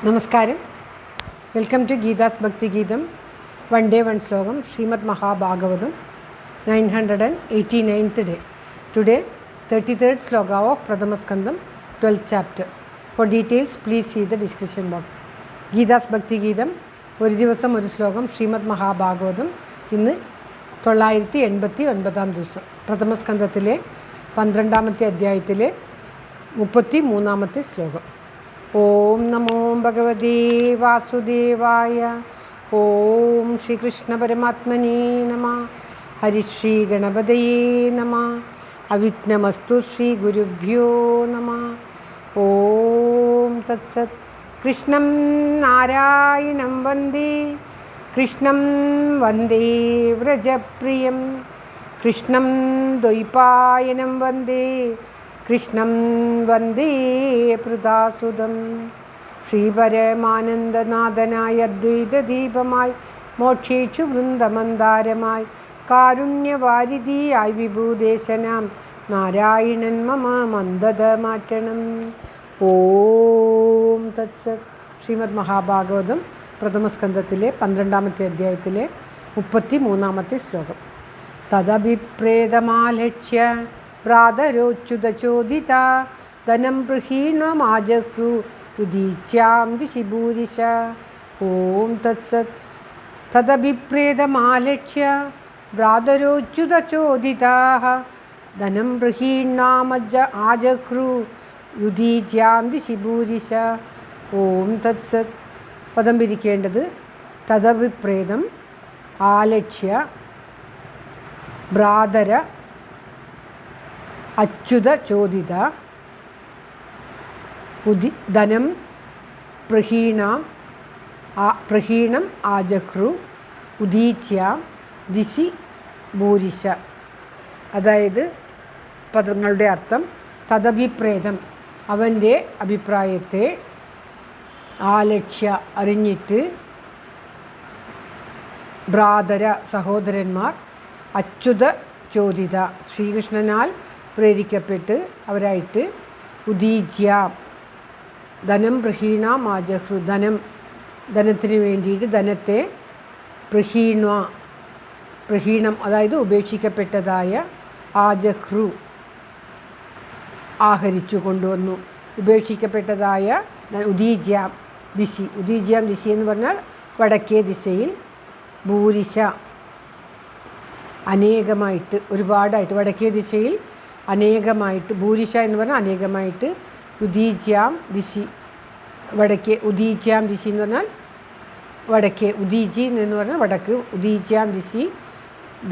നമസ്കാരം. Welcome to Geetha's ഭക്തി ഗീതം. വൺ ഡേ വൺ ശ്ലോകം. Shrimad Mahabhagavatam 989th day. Today 33rd sloka of Prathama Skandam 12th chapter. For details please see the description box. Geetha's ഭക്തി ഗീതം ഒരു ദിവസം ഒരു ശ്ലോകം. ശ്രീമദ് മഹാഭാഗവതം ഇന്ന് 989 ദിവസം. പ്രഥമ സ്കന്ധത്തിലെ 12ാമത്തെ അധ്യായത്തിലെ 33ാമത്തെ ശ്ലോകം. ഓം നമോ ഭഗവതേ വാസുദേവായ. ഓം ശ്രീകൃഷ്ണ പരമാത്മനേ നമഃ. ഹരിശ്രീ ഗണപതയേ നമഃ. അവിഘ്നമസ്തു ശ്രീ ഗുരുഭ്യോ നമഃ. ഓം തത്സത്. കൃഷ്ണം നാരായണം വന്ദേ. കൃഷ്ണം വന്ദേ വ്രജപ്രിയം. കൃഷ്ണം ദ്വൈപായനം വന്ദേ. കൃഷ്ണം വന്ദേ പൃഥാസുതം. ശ്രീപരമാനന്ദനാഥനായ അദ്വൈതദീപമായി മോക്ഷേച്ചു വൃന്ദമന്ദാരമായി കാരുണ്യവാരിധിയായി വിഭൂദേശനാം നാരായണൻ മമ മന്ദത മാറ്റണം. ഓം തത്സത്. ശ്രീമദ് മഹാഭാഗവതം പ്രഥമസ്കന്ധത്തിലെ 12ാമത്തെ അധ്യായത്തിലെ 33ാമത്തെ ശ്ലോകം. തദഭിപ്രേതമാലക്ഷ്യ ഭ്രാതരോച്യുതചോദിത ധനം ഗൃഹീണമാജഹ്രു ഉദീച്യാം ദിശി ഭൂരിശ. ഓം തത്സത്. തദഭിപ്രേതമാലക്ഷ്യ ഭ്രാതരോച്യുതചോദിതാഃ ധനം ഗൃഹീണാമജഹ്രു ഉദീച്യാം ദിശി ഭൂരിശ. ഓം തത്സത്. പദം പിരിക്കേണ്ടത് തദഭിപ്രേതം ആലക്ഷ്യ ഭ്രാതര അച്യുത ചോദിത ധനം പ്രഹീണം ആജഹ്രു ഉദീച്യാം ദിശി ഭൂരിശ. അതായത് പദങ്ങളുടെ അർത്ഥം തദഭിപ്രേതം അവൻ്റെ അഭിപ്രായത്തെ ആലക്ഷ്യ അറിഞ്ഞിട്ട് ഭ്രാതര സഹോദരന്മാർ അച്യുത ചോദിത ശ്രീകൃഷ്ണനാൽ പ്രേരിക്കപ്പെട്ട് അവരായിട്ട് ഉദീച്യ ധനം പ്രഹീണാം ആജഹ്രു ധനത്തിന് വേണ്ടിയിട്ട് ധനത്തെ പ്രഹീണം അതായത് ഉപേക്ഷിക്കപ്പെട്ടതായ ആജഹ്രു ആഹരിച്ചു കൊണ്ടുവന്നു. ഉപേക്ഷിക്കപ്പെട്ടതായ ഉദീച്യാം ദിശി എന്ന് പറഞ്ഞാൽ വടക്കേ ദിശയിൽ ഭൂരിശ അനേകമായിട്ട് ഒരുപാടായിട്ട് വടക്കേ ദിശയിൽ അനേകമായിട്ട് ഭൂരിശ എന്ന് പറഞ്ഞാൽ അനേകമായിട്ട് ഉദീച്യാം ദിശി വടക്കേ ഉദീച്യാം ദിശി എന്ന് പറഞ്ഞാൽ വടക്കേ ഉദീചി എന്ന് പറഞ്ഞാൽ വടക്ക് ഉദീച്യാം ദിശി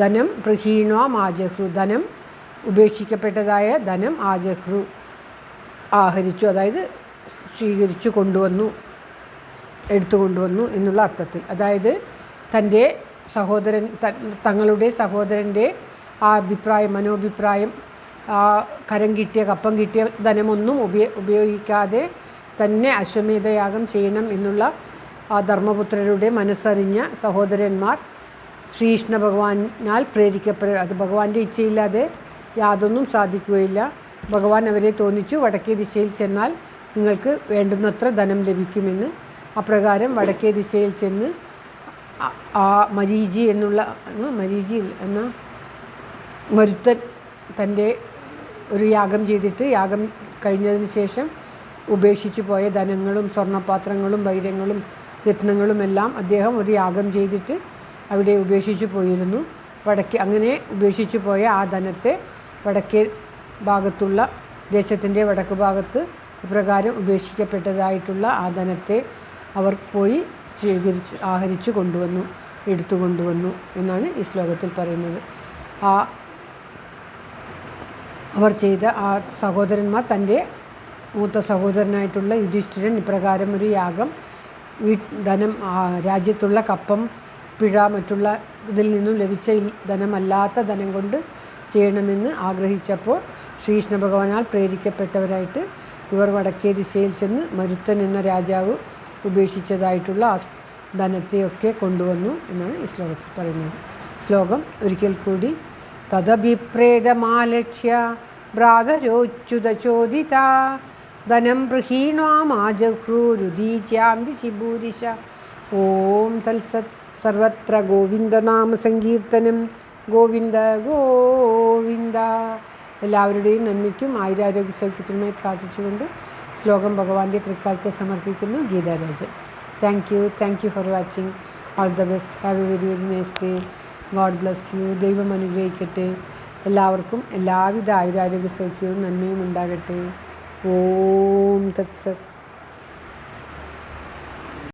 ധനം പ്രഹീണാം ആജഹ്രു ധനം ഉപേക്ഷിക്കപ്പെട്ടതായ ധനം ആജഹ്രു ആഹരിച്ചു അതായത് സ്വീകരിച്ചു കൊണ്ടുവന്നു എടുത്തു കൊണ്ടുവന്നു എന്നുള്ള അർത്ഥത്തിൽ. അതായത് തൻ്റെ സഹോദരൻ തങ്ങളുടെ സഹോദരൻ്റെ ആ മനോഭിപ്രായം കരം കിട്ടിയ കപ്പം കിട്ടിയ ധനമൊന്നും ഉപയോഗിക്കാതെ തന്നെ അശ്വമേധയാഗം ചെയ്യണം എന്നുള്ള ആ ധർമ്മപുത്രരുടെ മനസ്സറിഞ്ഞ സഹോദരന്മാർ ശ്രീകൃഷ്ണ ഭഗവാനാൽ അത് ഭഗവാന്റെ ഇച്ഛയില്ലാതെ യാതൊന്നും സാധിക്കുകയില്ല. ഭഗവാൻ അവരെ തോന്നിച്ചു വടക്കേ ദിശയിൽ ചെന്നാൽ നിങ്ങൾക്ക് വേണ്ടുന്നത്ര ധനം ലഭിക്കുമെന്ന്. അപ്രകാരം വടക്കേ ദിശയിൽ ചെന്ന് ആ മരീചി എന്ന മരുത്തൻ തൻ്റെ ഒരു യാഗം ചെയ്തിട്ട് യാഗം കഴിഞ്ഞതിന് ശേഷം ഉപേക്ഷിച്ചു പോയ ധനങ്ങളും സ്വർണ്ണപാത്രങ്ങളും വൈരങ്ങളും രത്നങ്ങളുമെല്ലാം അദ്ദേഹം ഒരു യാഗം ചെയ്തിട്ട് അവിടെ ഉപേക്ഷിച്ചു പോയിരുന്നു. അങ്ങനെ ഉപേക്ഷിച്ചു പോയ ആ ധനത്തെ വടക്കേ ഭാഗത്തുള്ള ദേശത്തിൻ്റെ വടക്ക് ഭാഗത്ത് ഇപ്രകാരം ഉപേക്ഷിക്കപ്പെട്ടതായിട്ടുള്ള ആ ധനത്തെ അവർ പോയി ആഹരിച്ചു കൊണ്ടുവന്നു എടുത്തു കൊണ്ടുവന്നു എന്നാണ് ഈ ശ്ലോകത്തിൽ പറയുന്നത്. അവർ ചെയ്ത ആ സഹോദരന്മാർ തൻ്റെ മൂത്ത സഹോദരനായിട്ടുള്ള യുധിഷ്ഠിരൻ ഇപ്രകാരം ഒരു യാഗം ധനം രാജ്യത്തുള്ള കപ്പം പിഴ മറ്റുള്ള ഇതിൽ നിന്നും ലഭിച്ച ധനമല്ലാത്ത ധനം കൊണ്ട് ചെയ്യണമെന്ന് ആഗ്രഹിച്ചപ്പോൾ ശ്രീകൃഷ്ണ ഭഗവാനാൽ പ്രേരിക്കപ്പെട്ടവരായിട്ട് ഇവർ വടക്കേ ദിശയിൽ ചെന്ന് മരുത്തൻ എന്ന രാജാവ് ഉപേക്ഷിച്ചതായിട്ടുള്ള ആ ധനത്തെയൊക്കെ കൊണ്ടുവന്നു എന്നാണ് ഈ ശ്ലോകത്തിൽ പറയുന്നത്. ശ്ലോകം ഒരിക്കൽ കൂടി. തദഭിപ്രേതമാലക്ഷ്യ ഭ്രാതരോച്യുത ചോദിത ധനം ബൃഹീണാമാജഹ്രൂരുദീച്യാന്തി ശിഭൂരിശ. ഓം തത്സത്. സർവത്ര ഗോവിന്ദനാമസങ്കീർത്തനം. ഗോവിന്ദ ഗോവിന്ദ. എല്ലാവരുടെയും നന്മയ്ക്കും ആയുരാരോഗ്യ സൗഖ്യത്തിനുമായി പ്രാർത്ഥിച്ചുകൊണ്ട് ശ്ലോകം ഭഗവാന്റെ തൃക്കാലത്തെ സമർപ്പിക്കുന്നു. Geetha Rajan. Thank you for watching. All the best. Have A very nice day. God bless you. ദൈവം അനുഗ്രഹിക്കട്ടെ. എല്ലാവർക്കും എല്ലാവിധ ആയുരാരോഗ്യ സൗഖ്യവും നന്മയും ഉണ്ടാകട്ടെ. ഓം തത്സത്.